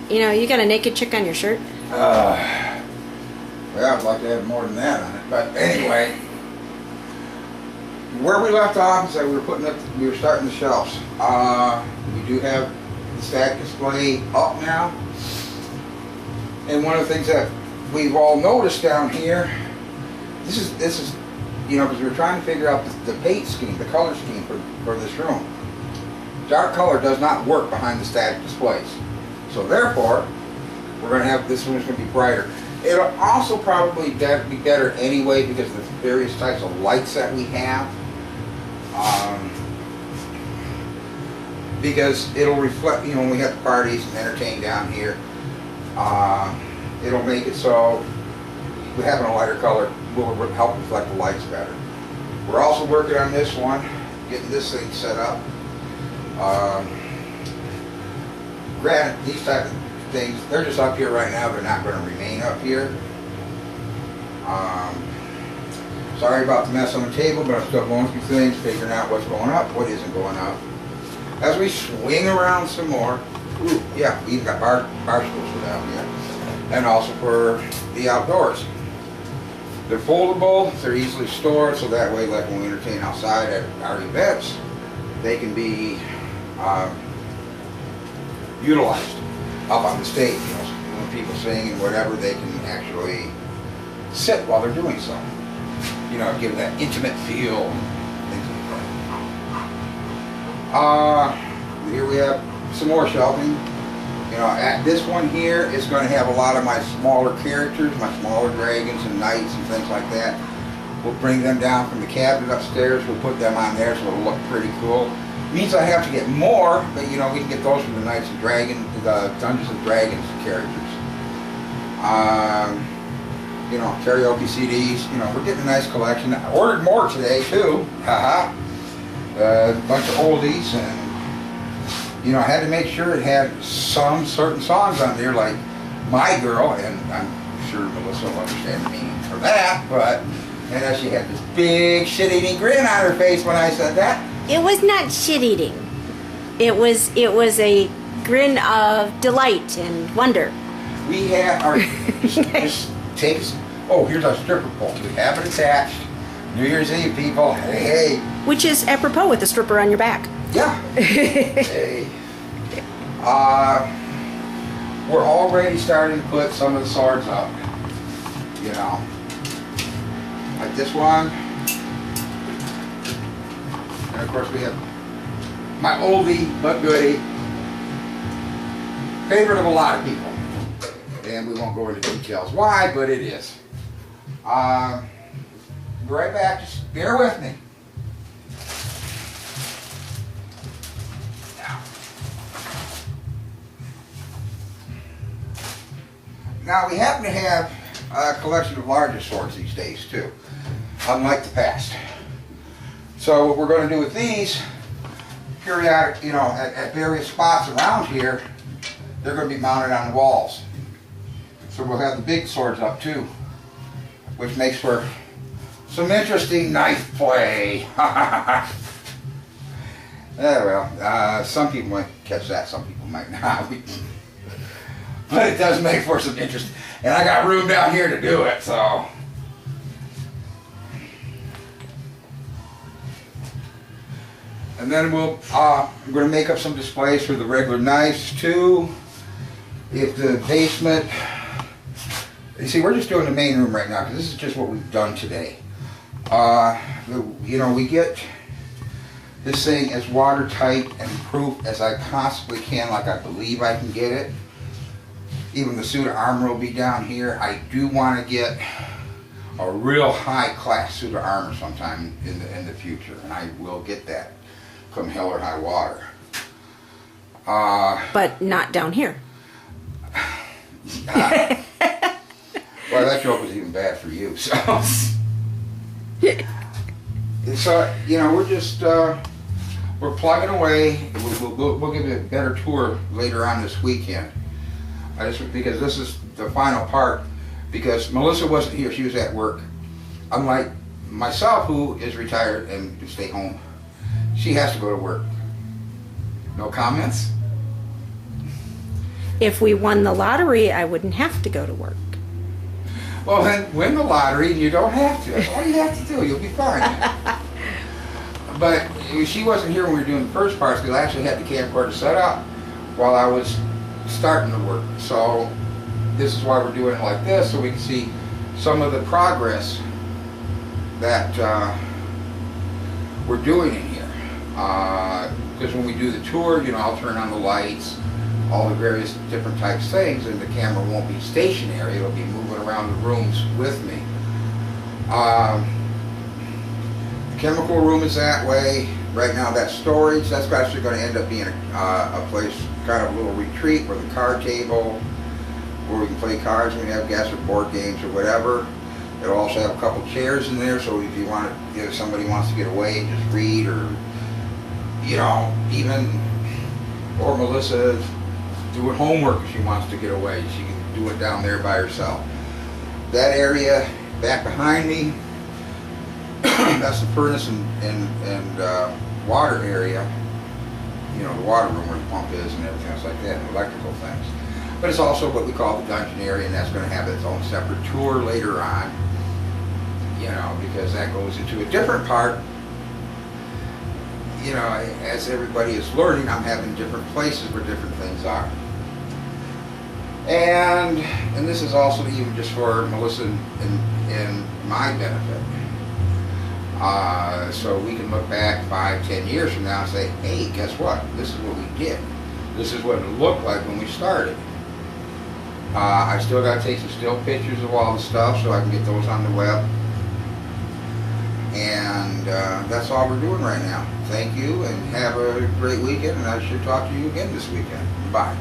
You know, you got a naked chick on your shirt? Well, I'd like to have more than that on it. But anyway, where we left off is that we were starting the shelves. We do have the stack display up now. And one of the things that we've all noticed down here, this is, you know, because we were trying to figure out the paint scheme, the color scheme for this room. Dark color does not work behind the static displays. So therefore, we're going to have, this one's going to be brighter. It'll also probably be better anyway because of the various types of lights that we have. Because it'll reflect, you know, when we have parties and entertain down here, it'll make it so we having a lighter color will help reflect the lights better. We're also working on this one, getting this thing set up. Granted, these type of things, they're just up here right now, they're not going to remain up here. Sorry about the mess on the table, but I'm still going through things, figuring out what's going up, what isn't going up. As we swing around some more, ooh, yeah, we even got bar stools for down here, and also for the outdoors. They're foldable, they're easily stored, so that way, like when we entertain outside at our events, they can be utilized up on the stage. You know, when people sing and whatever, they can actually sit while they're doing so. You know, give that intimate feel. Here we have some more shelving. You know, at this one here is going to have a lot of my smaller characters, my smaller dragons and knights and things like that. We'll bring them down from the cabinet upstairs. We'll put them on there so it'll look pretty cool. It means I have to get more, but you know, we can get those from the Knights and Dragons, the Dungeons and Dragons characters. You know, karaoke CDs. You know, we're getting a nice collection. I ordered more today too. Haha. A bunch of oldies, and you know, I had to make sure it had some certain songs on there, like "My Girl," and I'm sure Melissa will understand the meaning for that. But and then she had this big shit-eating grin on her face when I said that. It was not shit-eating. It was a grin of delight and wonder. We have our just takes. Oh, here's our stripper pole. We have it attached. New Year's Eve, people. Hey, hey. Which is apropos with the stripper on your back. Yeah. Hey. We're already starting to put some of the swords up. You know, like this one. And of course we have my oldie but goodie, favorite of a lot of people. And we won't go into details why, but it is. Be right back, just bear with me. Now we happen to have a collection of larger swords these days too, unlike the past. So what we're going to do with these, periodic, you know, at various spots around here, they're going to be mounted on the walls. So we'll have the big swords up too, which makes for some interesting knife play. Yeah, well, some people might catch that, some people might not. But it does make for some interest. And I got room down here to do it, so. And then we're going to make up some displays for the regular knives too. If the basement, you see, we're just doing the main room right now because this is just what we've done today. You know, we get this thing as watertight and proof as I possibly can, like I believe I can get it. Even the suit of armor will be down here. I do want to get a real high class suit of armor sometime in the future, and I will get that come hell or high water. But not down here. Well, that joke was even bad for you. So, so you know, we're just we're plugging away. We'll give you a better tour later on this weekend. Because this is the final part. Because Melissa wasn't here; she was at work. Unlike myself, who is retired and to stay home, she has to go to work. No comments? if we won the lottery, I wouldn't have to go to work. Well, then win the lottery and you don't have to. That's all you have to do. You'll be fine. But she wasn't here when we were doing the first parts because I actually had the camcorder set up while I was starting the work. So this is why we're doing it like this, so we can see some of the progress that we're doing in here. Because when we do the tour, you know, I'll turn on the lights, all the various different types of things, and the camera won't be stationary. It'll be moving around the rooms with me. The chemical room is that way. Right now that's storage. That's actually going to end up being a place, kind of a little retreat where the card table, where we can play cards when we have guests or board games or whatever. It'll also have a couple chairs in there, so if you want to, if somebody wants to get away and just read, or, you know, even, or Melissa doing homework if she wants to get away, she can do it down there by herself. That area back behind me, that's the furnace and water area, you know, the water room where the pump is and everything else like that, and electrical things. But it's also what we call the dungeon area, and that's going to have its own separate tour later on, you know, because that goes into a different part. You know, as everybody is learning, I'm having different places where different things are. And this is also even just for Melissa and my benefit. So we can look back 5-10 years from now and say, hey, guess what? This is what we did. This is what it looked like when we started. I still got to take some still pictures of all the stuff so I can get those on the web. And that's all we're doing right now. Thank you, and have a great weekend, and I should talk to you again this weekend. Bye.